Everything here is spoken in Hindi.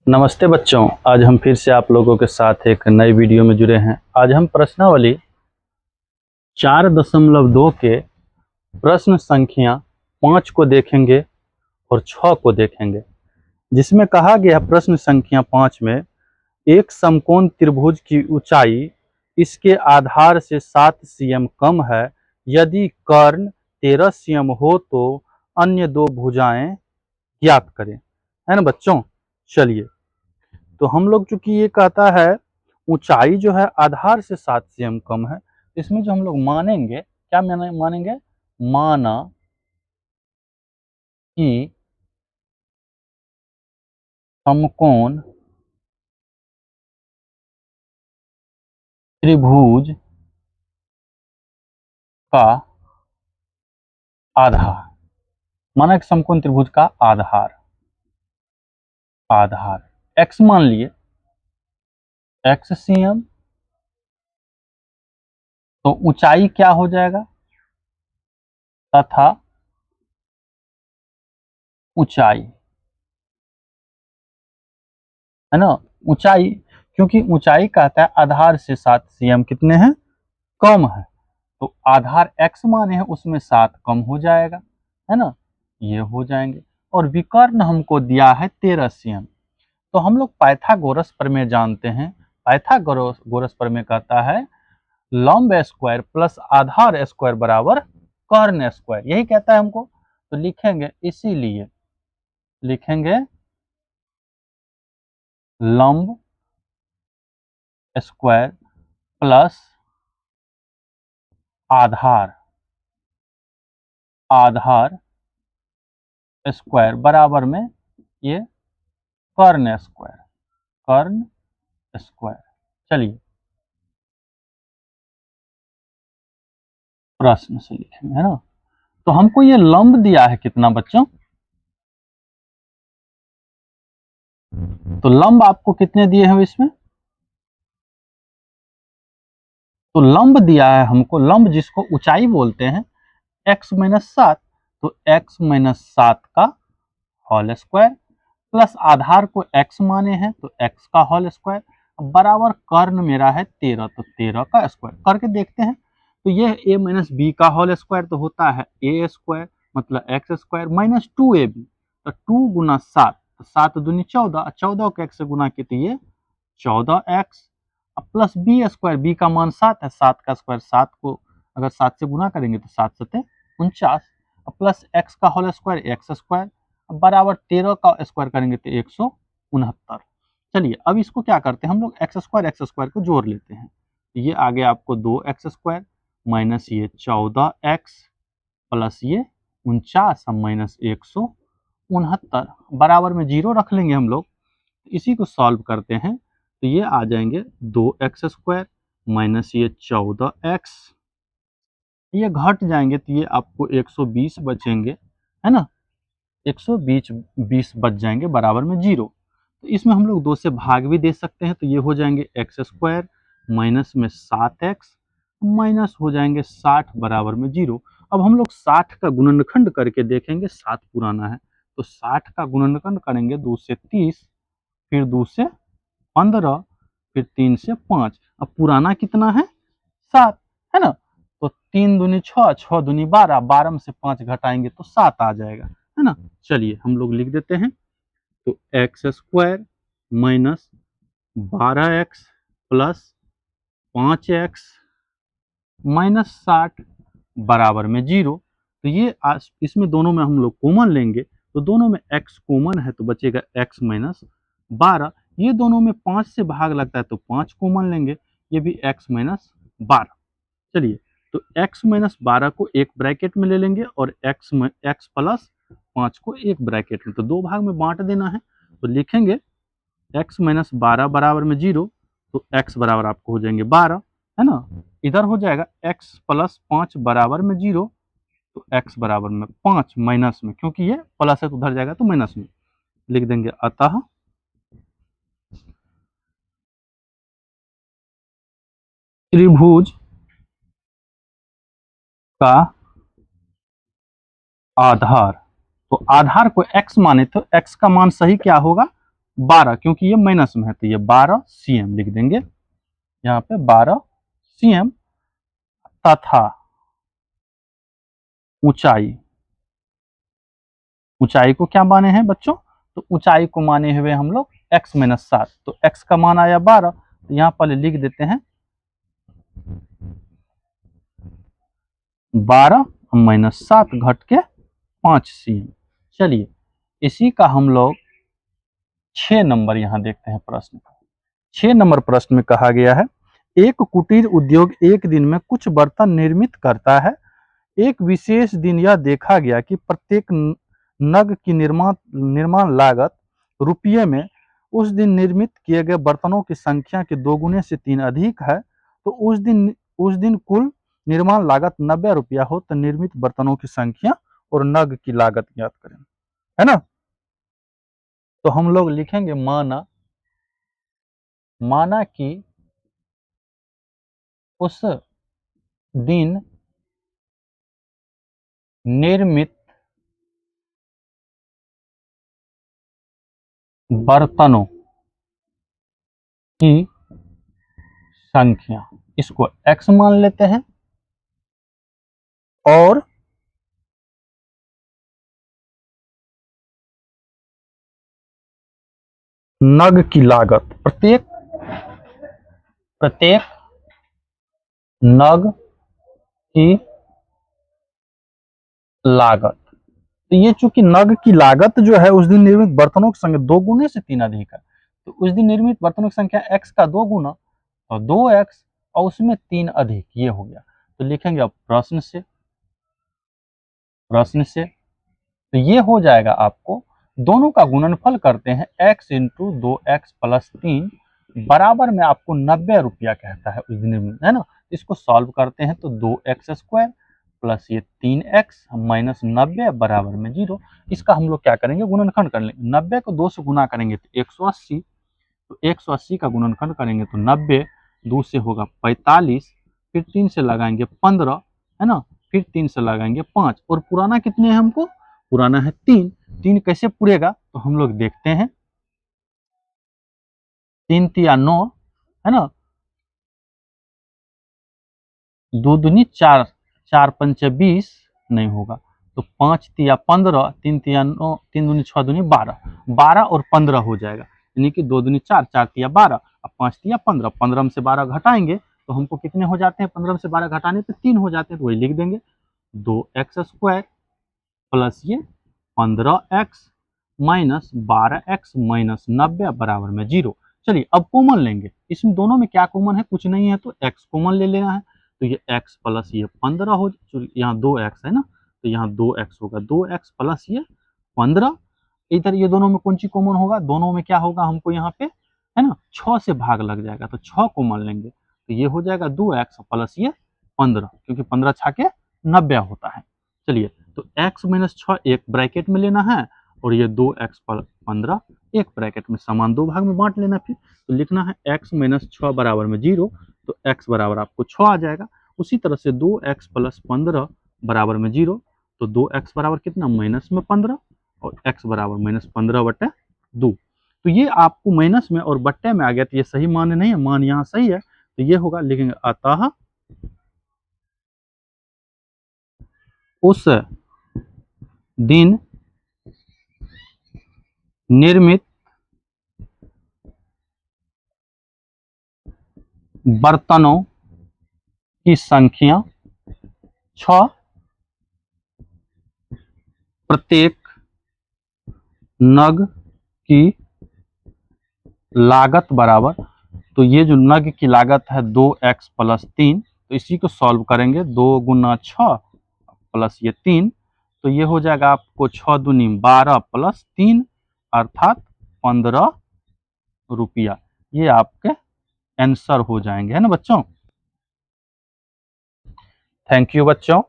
नमस्ते बच्चों, आज हम फिर से आप लोगों के साथ एक नई वीडियो में जुड़े हैं। आज हम प्रश्नावली 4.2 के प्रश्न संख्या 5 को देखेंगे और 6 को देखेंगे, जिसमें कहा गया प्रश्न संख्या 5 में एक समकोण त्रिभुज की ऊंचाई इसके आधार से 7 cm कम है। यदि कर्ण 13 cm हो तो अन्य दो भुजाएं ज्ञात करें। है ना बच्चों? चलिए, तो हम लोग चूंकि ये कहता है ऊंचाई जो है आधार से 7 cm कम है, इसमें जो हम लोग मानेंगे, क्या मानेंगे? माना कि समकोण त्रिभुज का आधार, माना कि समकोण त्रिभुज का आधार x मान लिए, x cm, तो ऊंचाई क्या हो जाएगा? तथा ऊंचाई, है ना, ऊंचाई, क्योंकि ऊंचाई कहता है आधार से 7 cm कितने हैं? कम है। तो आधार x माने हैं उसमें 7 कम हो जाएगा, है ना, ये हो जाएंगे। और विकर्ण हमको दिया है 13 cm। तो हम लोग पाइथागोरस प्रमेय जानते हैं। पाइथागोरस प्रमेय कहता है लंब स्क्वायर प्लस आधार स्क्वायर बराबर कर्ण स्क्वायर, यही कहता है हमको। तो लिखेंगे, इसीलिए लिखेंगे लंब स्क्वायर प्लस आधार स्क्वायर बराबर में ये कर्ण स्क्वायर। चलिए प्रश्न से लिखेंगे, है ना। तो हमको ये लंब दिया है कितना बच्चों? तो लंब आपको कितने दिए हैं इसमें? तो लंब दिया है हमको, लंब जिसको ऊंचाई बोलते हैं, x-7, तो x-7 का होल स्क्वायर प्लस आधार को x माने हैं तो x का होल स्क्वायर बराबर कर्ण मेरा है 13, तो 13 का स्क्वायर करके देखते हैं। तो ये a माइनस बी का होल स्क्वायर तो होता है a स्क्वायर, मतलब x स्क्वायर माइनस 2ab, तो 2 गुना 7, तो 7 दूनी 14, 14 को x से गुना किए तो ये 14x, plus B square, B का मान 7 है, 7 का स्क्वायर, 7 को अगर 7 से गुना करेंगे तो 7 सते 49, प्लस x का होल स्क्वायर एक्स स्क्वायर बराबर 13 का स्क्वायर करेंगे तो 169। चलिए अब इसको क्या करते हैं हम लोग, एक्स स्क्वायर को जोड़ लेते हैं। ये आ गया आपको 2x स्क्वायर माइनस ये 14x प्लस ये 49 माइनस 169 बराबर में 0 रख लेंगे हम लोग। इसी को सॉल्व करते हैं तो ये आ जाएंगे 2x स्क्वायर माइनस ये 14x, ये घट जाएंगे तो ये आपको 120 बचेंगे, है ना, 120 बच जाएंगे बराबर में 0। तो इसमें हम लोग 2 से भाग भी दे सकते हैं, तो ये हो जाएंगे x स्क्वायर माइनस में 7x माइनस हो जाएंगे 60 बराबर में 0। अब हम लोग 60 का गुणनखंड करके देखेंगे, 7 पुराना है तो 60 का गुणनखंड करेंगे, 2 से 30, फिर 2 से 15, फिर 3 से 5। अब पुराना कितना है? 7, है ना। तो 3 दूनी 6, 6 दूनी 12, 12 में से 5 घटाएंगे तो 7 आ जाएगा, है ना। चलिए हम लोग लिख देते हैं, तो x square minus 12x plus 5x minus 60 बराबर में 0। तो ये इसमें दोनों में हम लोग कॉमन लेंगे, तो दोनों में x कॉमन है तो बचेगा x माइनस 12। ये दोनों में 5 से भाग लगता है तो 5 कॉमन लेंगे, ये भी x माइनस 12। चलिए, तो x माइनस 12 को एक ब्रैकेट में ले लेंगे और x प्लस 5 को एक ब्रैकेट में, तो 2 भाग में बांट देना है। तो लिखेंगे x माइनस 12 बराबर में 0, तो x बराबर आपको हो जाएंगे 12, है ना। इधर हो जाएगा x प्लस 5 बराबर में 0, तो x बराबर में 5 माइनस में, क्योंकि ये प्लस है तो उधर जाएगा तो माइनस में लिख देंगे। अतः त्रिभुज का आधार, तो आधार को x माने तो x का मान सही क्या होगा 12, क्योंकि ये माइनस में है तो ये 12 cm लिख देंगे यहाँ पे 12 cm तथा ऊंचाई, ऊंचाई को क्या माने हैं बच्चों, तो ऊंचाई को माने हुए हम लोग x माइनस 7, तो x का मान आया 12, तो यहाँ पर लिख देते हैं 12 माइनस 7 घट के 5 cm। चलिए इसी का हम लोग 6 नंबर यहाँ देखते हैं प्रश्न। 6 नंबर प्रश्न में कहा गया है एक कुटीर उद्योग एक दिन में कुछ बर्तन निर्मित करता है। एक विशेष दिन यह देखा गया कि प्रत्येक नग की निर्माण लागत रुपये में उस दिन निर्मित किए गए बर्तनों की संख्या के 2 गुने से 3 अधिक है, तो उस दिन कुल निर्माण लागत 90 रुपया हो तो निर्मित बर्तनों की संख्या और नग की लागत ज्ञात करें, है ना। तो हम लोग लिखेंगे माना कि उस दिन निर्मित बर्तनों की संख्या, इसको x मान लेते हैं, और नग की लागत, प्रत्येक नग की लागत। तो ये चूंकि नग की लागत जो है उस दिन निर्मित बर्तनों की संख्या 2 गुने से 3 अधिक है, तो उस दिन निर्मित बर्तनों की संख्या x का 2 गुना और 2x और उसमें 3 अधिक, ये हो गया। तो लिखेंगे अब प्रश्न से तो ये हो जाएगा आपको, दोनों का गुणनफल करते हैं x इंटू 2x प्लस 3 बराबर में आपको 90 रुपया कहता है उस दिन, है ना। इसको सॉल्व करते हैं तो 2x स्क्वायर प्लस ये 3x माइनस 90 बराबर में 0। इसका हम लोग क्या करेंगे, गुणनखंड कर लेंगे। 90 को 2 से गुना करेंगे तो 180, तो 180 का गुणनखंड करेंगे तो 90 2 से होगा 45, फिर 3 से लगाएंगे 15, है ना, फिर 3 से लगाएंगे 5, और पुराना कितने है हमको, पुराना है 3। 3 कैसे पूरेगा तो हम लोग देखते हैं, 3 तिया 9, है ना, 2 दूनी 4, 4 पंचे 20 नहीं होगा, तो 5 तिया 15, 3 तिया 9, 3 दूनी 6 दूनी 12, 12 और 15 हो जाएगा, यानी कि 2 दूनी 4, 4 तिया 12, अब 5 तिया 15, 15 में से 12 घटाएंगे तो हमको कितने हो जाते हैं, 15 में से 12 घटाने पे 3 हो जाते हैं, तो वही लिख देंगे 2x स्क्वायर प्लस ये 15x माइनस 12x माइनस 90 बराबर में 0। चलिए अब कॉमन लेंगे, इसमें दोनों में क्या कॉमन है, कुछ नहीं है, तो x कॉमन ले लेना है, तो ये x प्लस ये 15 हो, यहाँ 2x है ना, तो यहाँ 2x होगा, 2x प्लस ये 15, इधर ये दोनों में कौन सी कॉमन होगा, दोनों में क्या होगा हमको यहाँ पे, है ना, 6 से भाग लग जाएगा, तो 6 कॉमन लेंगे तो ये हो जाएगा 2x प्लस ये 15, क्योंकि 15 छाके 90 होता है। चलिए तो x माइनस 6 एक ब्रैकेट में लेना है, और ये 2x पर 15 एक ब्रैकेट में, समान 2 भाग में बांट लेना, फिर तो लिखना है x माइनस 6 बराबर में 0, तो x बराबर आपको 6 आ जाएगा। उसी तरह से 2x प्लस 15 बराबर में 0, तो 2x बराबर कितना, माइनस में 15, और x बराबर माइनस 15 बटे 2। तो ये आपको माइनस में और बट्टे में आ गया, तो ये सही मान नहीं है, मान यहाँ सही है, तो ये होगा, लिखेंगे अतः उस दिन निर्मित बर्तनों की संख्या 6, प्रत्येक नग की लागत बराबर, तो ये जो नग की लागत है 2x प्लस 3, तो इसी को सॉल्व करेंगे, 2 गुना 6 प्लस ये 3, तो ये हो जाएगा आपको 6 दूनी 12 प्लस 3 अर्थात 15 रुपया। ये आपके आंसर हो जाएंगे, है ना बच्चों। थैंक यू बच्चों।